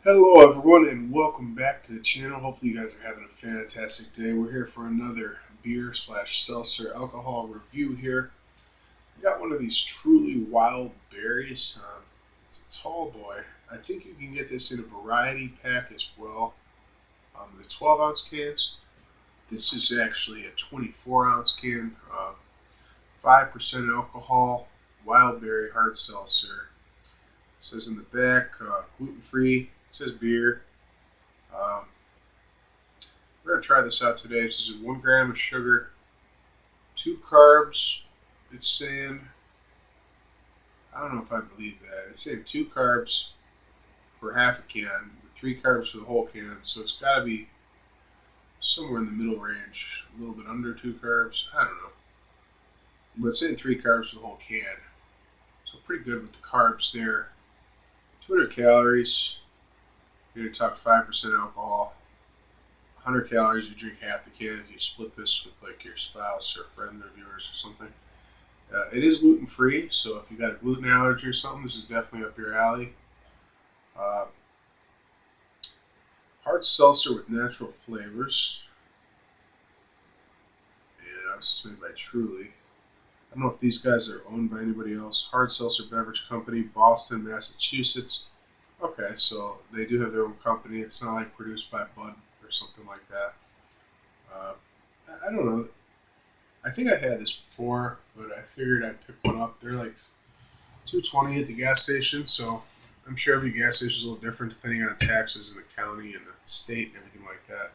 Hello everyone and welcome back to the channel. Hopefully you guys are having a fantastic day. We're here for another beer slash seltzer alcohol review here. I got one of these truly wild berries. It's a tall boy. I think you can get this in a variety pack as well. The 12 ounce cans. This is actually a 24 ounce can. 5% alcohol, wild berry hard seltzer. It says in the back, gluten free. It says beer. Um, we're going to try this out today. This is 1 gram of sugar, 2 carbs. It's saying, I don't know if I believe that. It's saying 2 carbs for half a can, 3 carbs for the whole can. So it's got to be somewhere in the middle range, a little bit under 2 carbs. I don't know. But it's saying 3 carbs for the whole can. So pretty good with the carbs there. 200 calories. You're going to talk 5% alcohol. 100 calories, you drink half the can if you split this with like your spouse or friend or viewers or something. It is gluten free, so if you got a gluten allergy or something, this is definitely up your alley. Hard seltzer with natural flavors. And obviously made by Truly. I don't know if these guys are owned by anybody else. Hard Seltzer Beverage Company, Boston, Massachusetts. Okay, so they do have their own company. It's not like produced by Bud or something like that. Uh, I don't know. I think I had this before, but I figured I'd pick one up. They're like $2.20 at the gas station, so I'm sure every gas station is a little different depending on taxes in the county and the state and everything like that.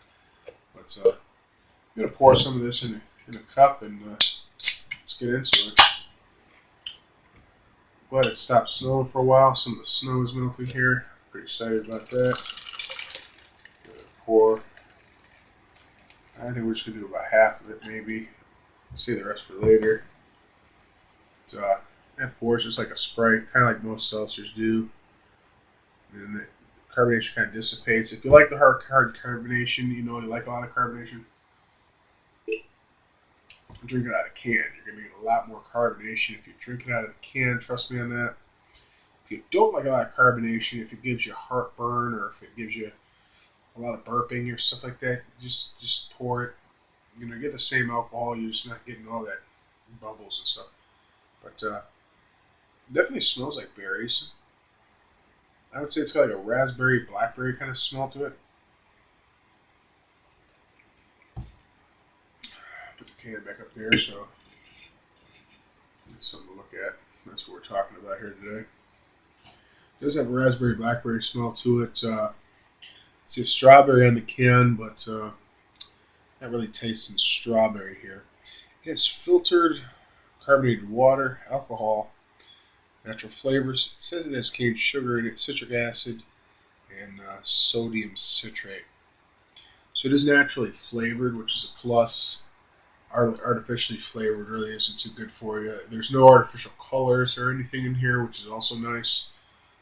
But I'm gonna pour some of this in a cup and let's get into it. Glad it stopped snowing for a while. Some of the snow is melting here. Pretty excited about that. Pour. I think we're just gonna do about half of it, maybe. Save the rest for later. That pours just like a Sprite, kind of like most seltzers do. And the carbonation kind of dissipates. If you like the hard carbonation, you like a lot of carbonation, drink it out of the can. You're going to get a lot more carbonation if you drink it out of the can. Trust me on that. If you don't like a lot of carbonation, if it gives you heartburn or if it gives you a lot of burping or stuff like that, just pour it. You're going to get the same alcohol. You're just not getting all that bubbles and stuff. But definitely smells like berries. I would say it's got like a raspberry, blackberry kind of smell to it. Put the can back up there, so it's something to look at. That's what we're talking about here today. It does have a raspberry, blackberry smell to it. It's a strawberry on the can, but not really tasting strawberry here. It's filtered carbonated water, alcohol, natural flavors. It says it has cane sugar in it, citric acid, and sodium citrate. So it is naturally flavored, which is a plus. Artificially flavored really isn't too good for you. There's no artificial colors or anything in here, which is also nice.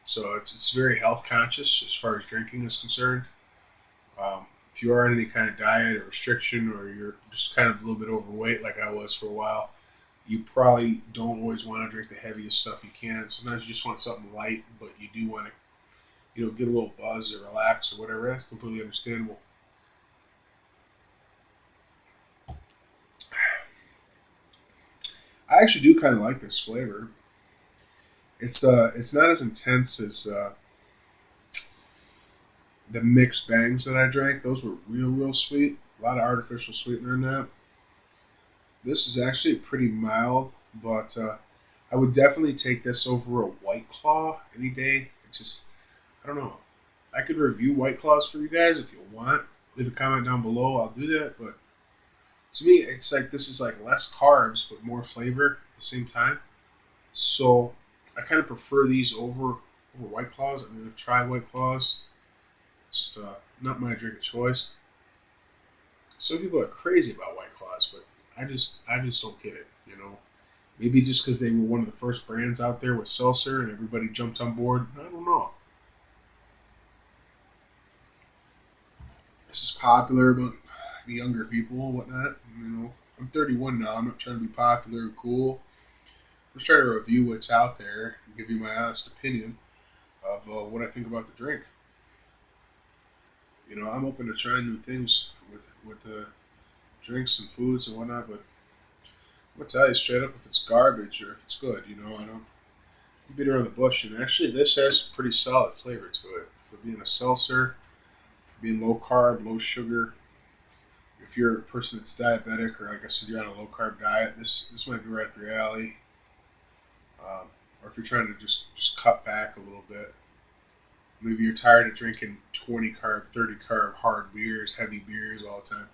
So it's very health conscious as far as drinking is concerned. If you are on any kind of diet or restriction, or you're just kind of a little bit overweight like I was for a while, you probably don't always want to drink the heaviest stuff you can. Sometimes you just want something light, but you do want to, get a little buzz or relax or whatever. That's completely understandable. I actually do kind of like this flavor. It's not as intense as the mixed bangs that I drank. Those were real sweet. A lot of artificial sweetener in that. This is actually pretty mild, but I would definitely take this over a White Claw any day. I don't know. I could review White Claws for you guys if you want. Leave a comment down below. I'll do that. But to me, it's like this is like less carbs but more flavor at the same time. So I kind of prefer these over White Claws. I mean, I've tried White Claws. It's just not my drink of choice. Some people are crazy about White Claws, but I just don't get it. Maybe just because they were one of the first brands out there with seltzer and everybody jumped on board. I don't know. This is popular among the younger people and whatnot. I'm 31 now. I'm not trying to be popular or cool. I'm just trying to review what's out there and give you my honest opinion of what I think about the drink. I'm open to trying new things with drinks and foods and whatnot. But I'm gonna tell you straight up if it's garbage or if it's good. I don't beat around the bush. And actually, this has pretty solid flavor to it. For being a seltzer, for being low carb, low sugar. If you're a person that's diabetic, or like I said, you're on a low carb diet, this might be right up your alley. Or if you're trying to just cut back a little bit, maybe you're tired of drinking 20 carb, 30 carb hard beers, heavy beers all the time.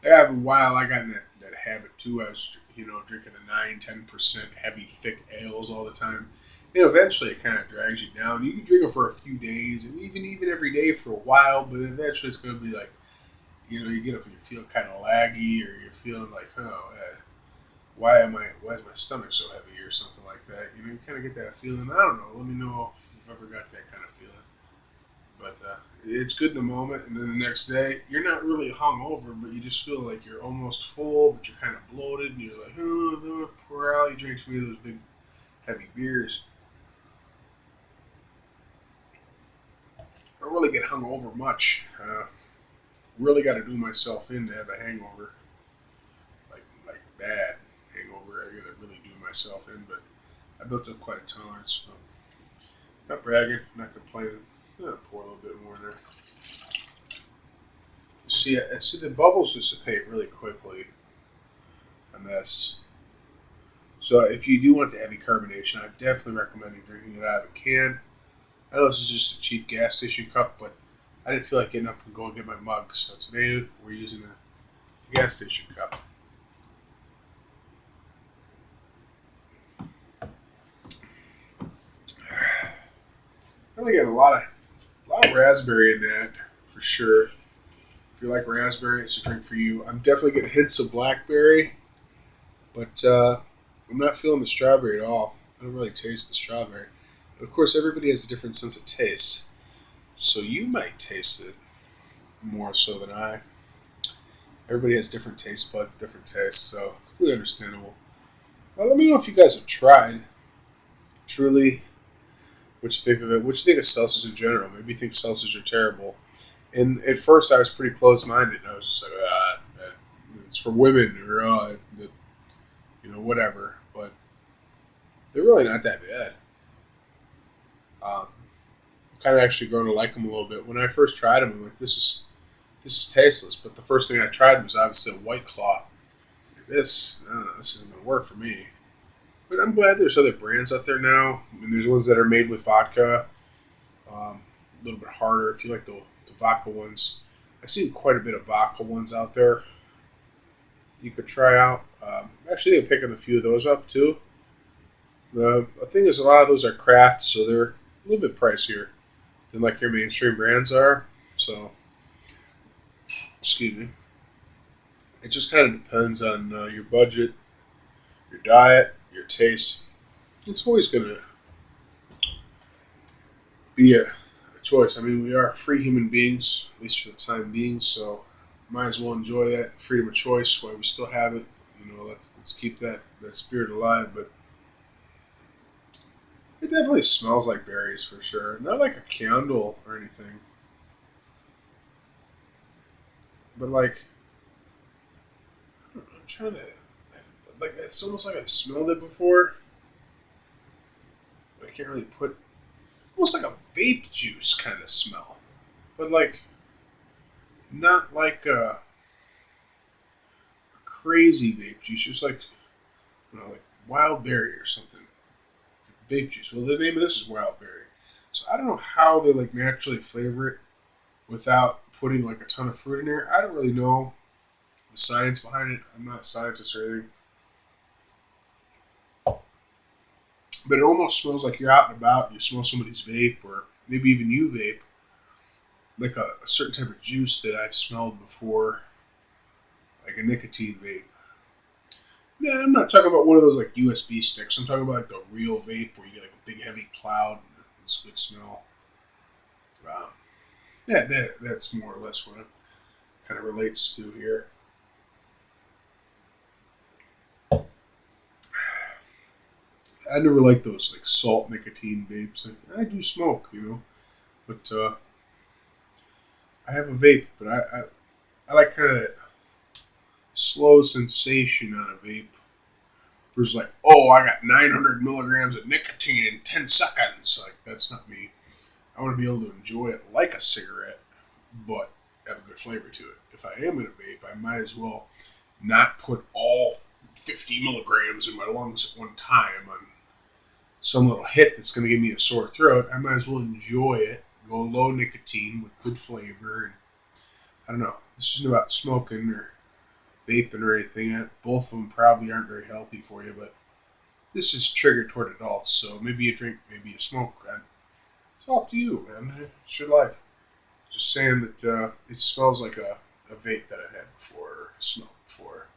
After a while, I got in that habit too. I was, drinking a 9, 10% heavy, thick ales all the time. Eventually it kind of drags you down. You can drink it for a few days and even every day for a while, but eventually it's going to be like, you get up and you feel kind of laggy, or you're feeling like, oh, why is my stomach so heavy or something like that? You kind of get that feeling. I don't know. Let me know if you've ever got that kind of feeling. But it's good in the moment, and then the next day you're not really hungover, but you just feel like you're almost full, but you're kind of bloated, and you're like, oh, poor Allie drinks me those big heavy beers. I don't really get hungover much. Really got to do myself in to have a hangover, like bad hangover. I got to really do myself in, but I built up quite a tolerance. So not bragging, not complaining. Pour a little bit more in there. See the bubbles dissipate really quickly on this. So if you do want the heavy carbonation, I definitely recommend you drinking it out of a can. I know this is just a cheap gas station cup, but I didn't feel like getting up and going to get my mug. So today we're using a gas station cup. I really got a lot of raspberry in that for sure. If you like raspberry, it's a drink for you. I'm definitely getting hints of blackberry, but I'm not feeling the strawberry at all. I don't really taste the strawberry. But of course, everybody has a different sense of taste, so you might taste it more so than I. Everybody has different taste buds, different tastes, so completely understandable. Well, let me know if you guys have tried. Truly, what you think of it? What you think of seltzers in general? Maybe you think seltzers are terrible. And at first, I was pretty close-minded. I was just like, it's for women, or whatever. But they're really not that bad. I'm kind of actually growing to like them a little bit. When I first tried them, I'm like, this is tasteless. But the first thing I tried was obviously a White Claw. This isn't going to work for me. But I'm glad there's other brands out there now. I mean, there's ones that are made with vodka, a little bit harder if you like the vodka ones. I've seen quite a bit of vodka ones out there you could try out. Actually, I'm picking a few of those up too. The thing is, a lot of those are craft, so they're a little bit pricier than like your mainstream brands are. So, excuse me. It just kind of depends on your budget, your diet, your taste. It's always going to be a choice. I mean, we are free human beings, at least for the time being, so might as well enjoy that freedom of choice while we still have it. Let's keep that spirit alive. But it definitely smells like berries for sure. Not like a candle or anything, but like, I don't know, I'm trying to, like, it's almost like I've smelled it before, but I can't really put, almost like a vape juice kind of smell, but like, not like a crazy vape juice, just like, like wild berry or something. Vape juice. Well, the name of this is wild berry. So I don't know how they like naturally flavor it without putting like a ton of fruit in there. I don't really know the science behind it. I'm not a scientist or anything. But it almost smells like you're out and about and you smell somebody's vape, or maybe even you vape, like a certain type of juice that I've smelled before, like a nicotine vape. Yeah, I'm not talking about one of those like USB sticks. I'm talking about like the real vape where you get like a big heavy cloud and it's good smell. Yeah, that's more or less what it kind of relates to here. I never liked those like salt nicotine vapes. Like, I do smoke, but I have a vape, but I like kind of that slow sensation on a vape. Versus like, oh, I got 900 milligrams of nicotine in 10 seconds. Like, that's not me. I want to be able to enjoy it like a cigarette, but have a good flavor to it. If I am in a vape, I might as well not put all 50 milligrams in my lungs at one time on some little hit that's going to give me a sore throat. I might as well enjoy it, go low nicotine with good flavor. And I don't know. This isn't about smoking or vaping or anything. Both of them probably aren't very healthy for you, but this is triggered toward adults, so maybe you drink, maybe you smoke. It's all up to you, man. It's your life. Just saying that it smells like a vape that I had before, or smoked before.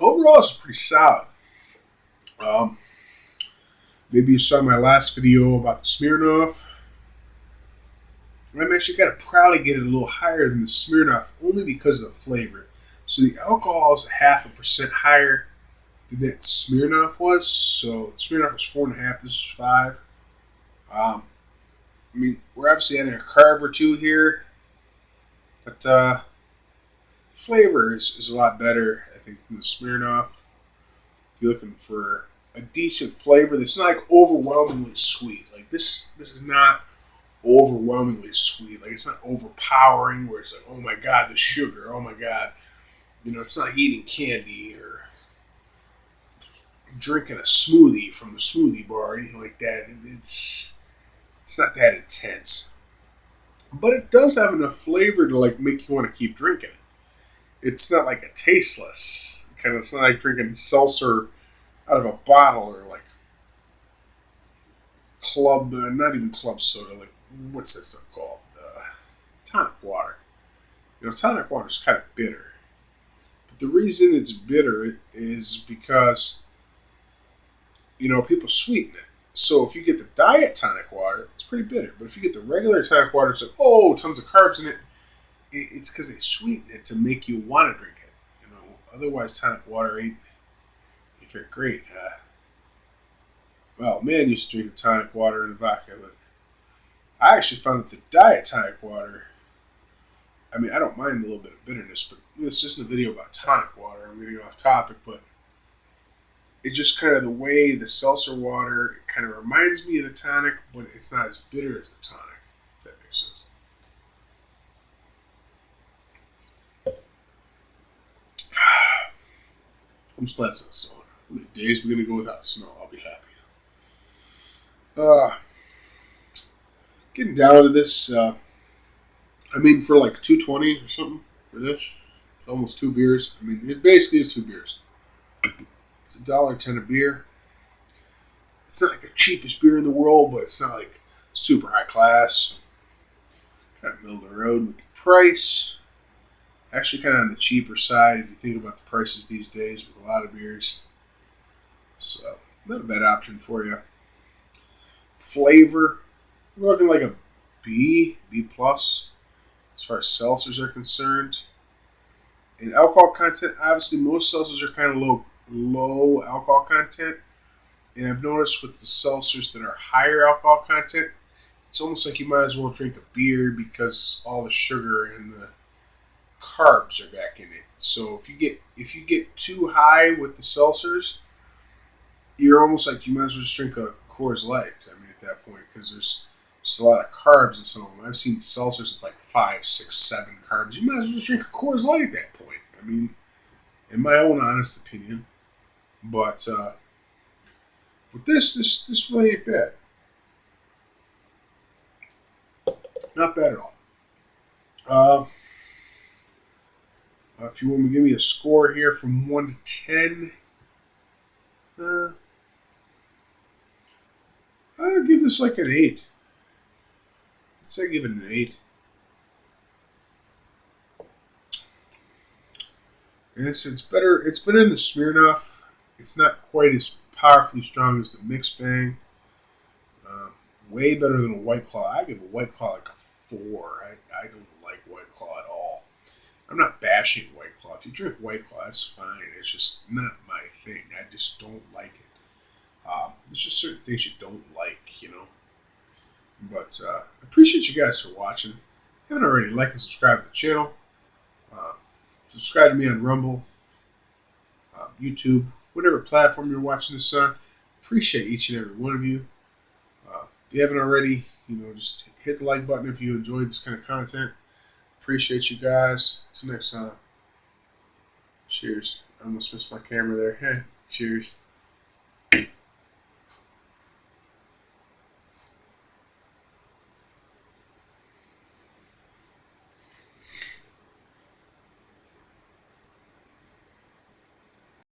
Overall, it's pretty solid. Um, Maybe you saw my last video about the Smirnoff. I'm actually going to probably get it a little higher than the Smirnoff only because of the flavor. So the alcohol is 0.5% higher than that Smirnoff was. So the Smirnoff was 4.5. This is 5. I mean, we're obviously adding a carb or two here, but the flavor is a lot better, I think, than the Smirnoff. If you're looking for a decent flavor that's not like overwhelmingly sweet. Like this is not overwhelmingly sweet. Like it's not overpowering where it's like, oh my god, the sugar. Oh my god, it's not eating candy or drinking a smoothie from the smoothie bar or anything like that. It's not that intense, but it does have enough flavor to like make you want to keep drinking it. It's not like a tasteless kind of. It's not like drinking seltzer out of a bottle or like club, not even club soda. Like what's that stuff called? Tonic water. Tonic water is kind of bitter. But the reason it's bitter is because people sweeten it. So if you get the diet tonic water, it's pretty bitter. But if you get the regular tonic water, it's like, oh, tons of carbs in it. It's because they sweeten it to make you want to drink it. Otherwise tonic water ain't very great. Well, man used to drink the tonic water in the vodka, but I actually found that the diet tonic water, I mean, I don't mind a little bit of bitterness, but it's just a video about tonic water. I'm getting off topic, but it's just kind of the way the seltzer water kind of reminds me of the tonic, but it's not as bitter as the tonic, if that makes sense. I'm just glad it's not snowing. How many days we're going to go without snow? I'll be happy. Getting down to this, for like $2.20 or something for this, it's almost 2 beers. I mean, it basically is 2 beers. It's $1.10 a beer. It's not like the cheapest beer in the world, but it's not like super high class. Kind of middle of the road with the price. Actually, kind of on the cheaper side if you think about the prices these days with a lot of beers. So, not a bad option for you. Flavor, we're looking like a B plus, as far as seltzers are concerned. And alcohol content, obviously most seltzers are kind of low alcohol content. And I've noticed with the seltzers that are higher alcohol content, it's almost like you might as well drink a beer because all the sugar and the carbs are back in it. So if you get too high with the seltzers, you're almost like you might as well just drink a Coors Light. I mean, at that point, because there's just a lot of carbs in some of them. I've seen seltzers with like 5, 6, 7 carbs. You might as well just drink a Coors Light at that point. I mean, in my own honest opinion. But with this really ain't bad. Not bad at all. If you want to give me a score here from 1 to 10, I'll give this like an 8. Let's say give it an 8. And it's better. It's better than the Smirnoff. It's not quite as powerfully strong as the Mixed Bang. Way better than a White Claw. I give a White Claw like a 4. I don't like White Claw at all. I'm not bashing White Claw. If you drink White Claw, that's fine. It's just not my thing. I just don't like it. There's just certain things you don't like, But I appreciate you guys for watching. If you haven't already, like and subscribe to the channel. Uh, Subscribe to me on Rumble, YouTube, whatever platform you're watching this on. Appreciate each and every one of you. If you haven't already, just hit the like button if you enjoy this kind of content. Appreciate you guys. Until next time. Cheers. I almost missed my camera there. Cheers.